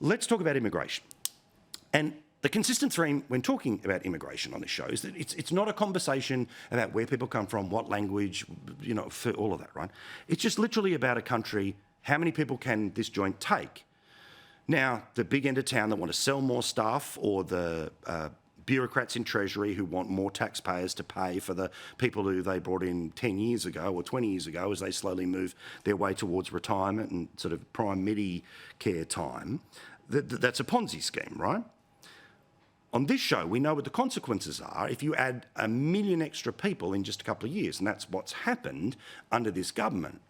Let's talk about immigration. And the consistent theme when talking about immigration on this show is that it's not a conversation about where people come from, what language, for all of that, right? It's just literally about a country, how many people can this joint take? Now, the big end of town that want to sell more stuff, or the bureaucrats in Treasury who want more taxpayers to pay for the people who they brought in 10 years ago or 20 years ago as they slowly move their way towards retirement and sort of prime midi-care time, that's a Ponzi scheme, right? On this show, we know what the consequences are if you add 1 million extra people in just a couple of years, and that's what's happened under this government,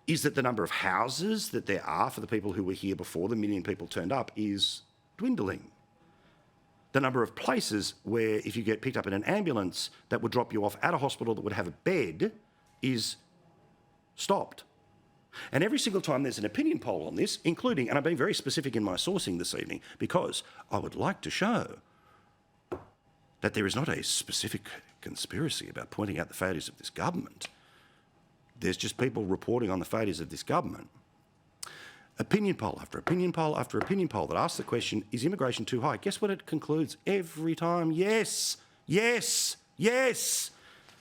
is that the number of houses that there are for the people who were here before the 1 million people turned up is dwindling. The number of places where if you get picked up in an ambulance that would drop you off at a hospital that would have a bed is stopped. And every single time there's an opinion poll on this, including, and I'm being very specific in my sourcing this evening, because I would like to show that there is not a specific conspiracy about pointing out the failures of this government. There's just people reporting on the failures of this government. Opinion poll after opinion poll after opinion poll that asks the question, is immigration too high? Guess what it concludes every time? Yes, yes, yes.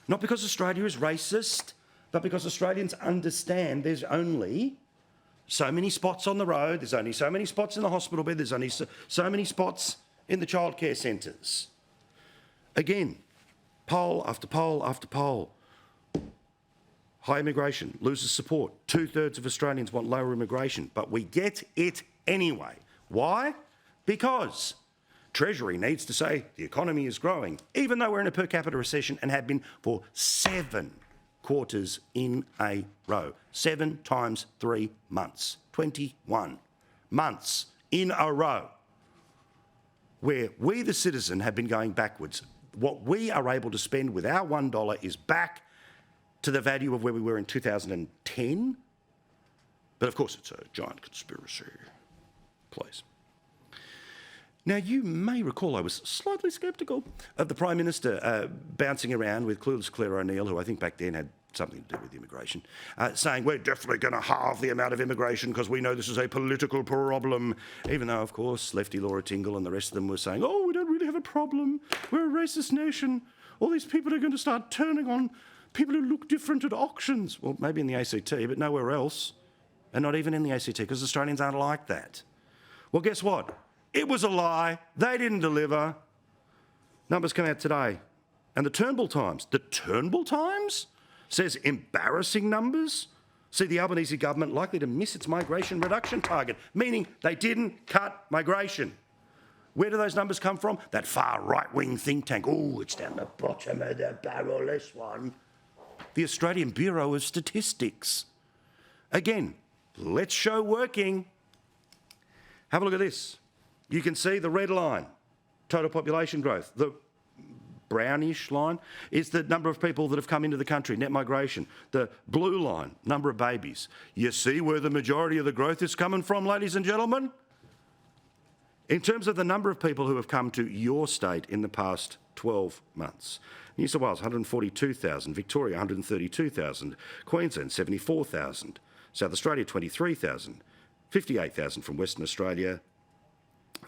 Not because Australia is racist, but because Australians understand there's only so many spots on the road, there's only so many spots in the hospital bed, there's only so many spots in the childcare centres. Again, poll after poll after poll. High immigration loses support. 2/3 of Australians want lower immigration, but we get it anyway. Why? Because Treasury needs to say the economy is growing, even though we're in a per capita recession and have been for 7 quarters in a row. 7 times 3 months. 21 months in a row where we, the citizen, have been going backwards. What we are able to spend with our $1 is back to the value of where we were in 2010. But of course, it's a giant conspiracy. Please. Now, you may recall I was slightly sceptical of the Prime Minister bouncing around with clueless Claire O'Neill, who I think back then had something to do with immigration, saying we're definitely going to halve the amount of immigration because we know this is a political problem, even though, of course, Lefty Laura Tingle and the rest of them were saying, oh, we don't really have a problem. We're a racist nation. All these people are going to start turning on people who look different at auctions. Well, maybe in the ACT, but nowhere else. And not even in the ACT, because Australians aren't like that. Well, guess what? It was a lie. They didn't deliver. Numbers come out today. And the Turnbull Times says embarrassing numbers. See the Albanese government likely to miss its migration reduction target, meaning they didn't cut migration. Where do those numbers come from? That far right-wing think tank. Oh, it's down the bottom of the barrel, this one. The Australian Bureau of Statistics. Again, let's show working. Have a look at this. You can see the red line, total population growth. The brownish line is the number of people that have come into the country, net migration. The blue line, number of babies. You see where the majority of the growth is coming from, ladies and gentlemen? In terms of the number of people who have come to your state in the past 12 months, New South Wales, 142,000, Victoria, 132,000, Queensland, 74,000, South Australia, 23,000, 58,000 from Western Australia,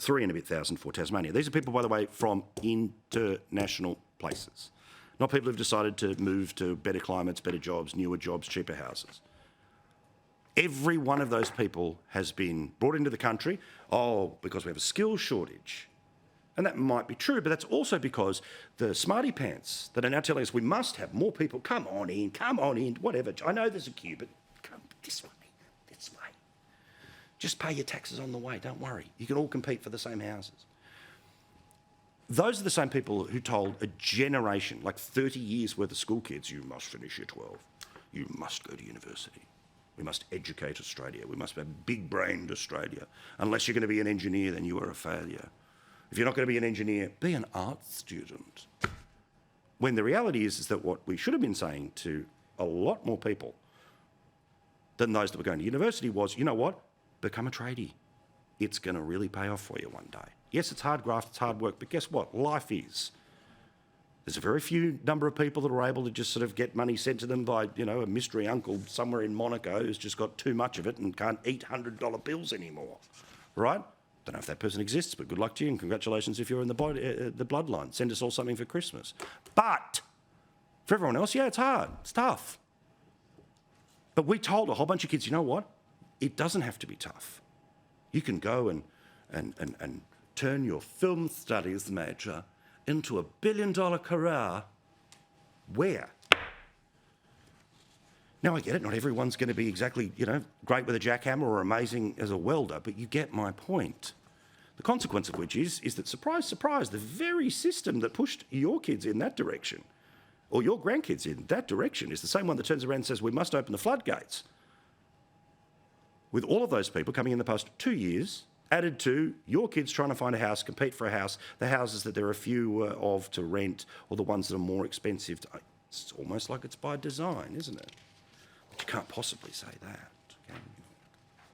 3 and a bit thousand for Tasmania. These are people, by the way, from international places, not people who've decided to move to better climates, better jobs, newer jobs, cheaper houses. Every one of those people has been brought into the country, because we have a skills shortage. And that might be true, but that's also because the smarty pants that are now telling us we must have more people, come on in, whatever. I know there's a queue, but come this way. Just pay your taxes on the way, don't worry. You can all compete for the same houses. Those are the same people who told a generation, like 30 years worth of school kids, you must finish your 12. You must go to university. We must educate Australia. We must have big-brained Australia. Unless you're going to be an engineer, then you are a failure. If you're not going to be an engineer, be an art student. When the reality is that what we should have been saying to a lot more people than those that were going to university was, you know what? Become a tradie. It's going to really pay off for you one day. Yes, it's hard graft, it's hard work, but guess what? Life is. There's a very few number of people that are able to just sort of get money sent to them by, a mystery uncle somewhere in Monaco who's just got too much of it and can't eat $100 bills anymore. right? Don't know if that person exists, but good luck to you and congratulations if you're in the bloodline. Send us all something for Christmas. But for everyone else, yeah, it's hard. It's tough. But we told a whole bunch of kids, you know what? It doesn't have to be tough. You can go and turn your film studies major into $1 billion career. Where? Now, I get it. Not everyone's going to be exactly, great with a jackhammer or amazing as a welder, but you get my point. The consequence of which is that, surprise, surprise, the very system that pushed your kids in that direction, or your grandkids in that direction, is the same one that turns around and says, we must open the floodgates. With all of those people coming in the past 2 years, added to your kids trying to find a house, compete for a house, the houses that there are few of to rent, or the ones that are more expensive. It's almost like it's by design, isn't it? But you can't possibly say that.